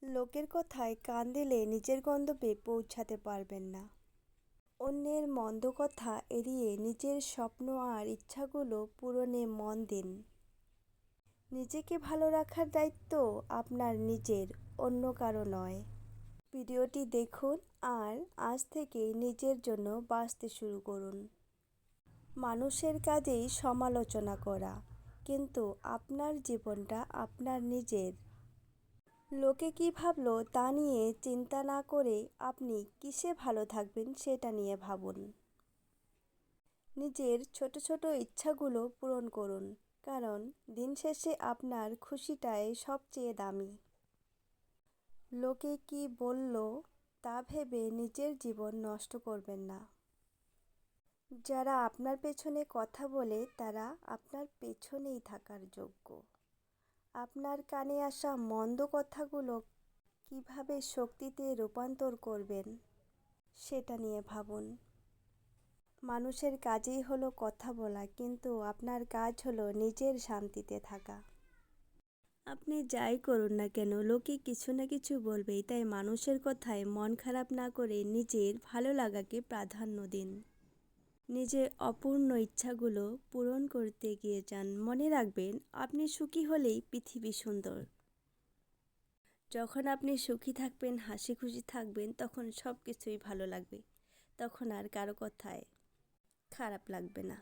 লোকের কথায় কান দিলে নিজের গন্তব্যে পৌঁছাতে পারবেন না। অন্যের মন্দ কথা এড়িয়ে নিজের স্বপ্ন আর ইচ্ছাগুলো পূরণে মন দিন। নিজেকে ভালো রাখার দায়িত্ব আপনার নিজের, অন্য কারো নয়। ভিডিওটি দেখুন আর আজ থেকেই নিজের জন্য বাঁচতে শুরু করুন। মানুষের কাজেই সমালোচনা করা, কিন্তু আপনার জীবনটা আপনার নিজের। লোকে কী ভাবলো তা নিয়ে চিন্তা না করে আপনি কিসে ভালো থাকবেন সেটা নিয়ে ভাবুন। নিজের ছোট ছোট ইচ্ছাগুলো পূরণ করুন, কারণ দিন শেষে আপনার খুশিটাই সবচেয়ে দামি। লোকে কি বলল তা ভেবে নিজের জীবন নষ্ট করবেন না। যারা আপনার পেছনে কথা বলে তারা আপনার পেছনেই থাকার যোগ্য। আপনার কানে আসা মন্দ কথাগুলো কিভাবে শক্তিতে রূপান্তর করবেন সেটা নিয়ে ভাবুন। মানুষের কাজই হলো কথা বলা, কিন্তু আপনার কাজ হলো নিজের শান্তিতে থাকা। আপনি যাই করুন না কেন লোকে কিছু না কিছু বলবেই, তাই মানুষের কথায় মন খারাপ না করে নিজের ভালো লাগাকে প্রাধান্য দিন। নিজের অপূর্ণ ইচ্ছাগুলো পূরণ করতে গিয়ে যান। মনে রাখবেন, আপনি সুখী হলেই পৃথিবী সুন্দর। যখন আপনি সুখী থাকবেন, হাসি খুশি থাকবেন, তখন সব কিছুই ভালো লাগবে। তখন আর কারো কথায় খারাপ লাগবে না।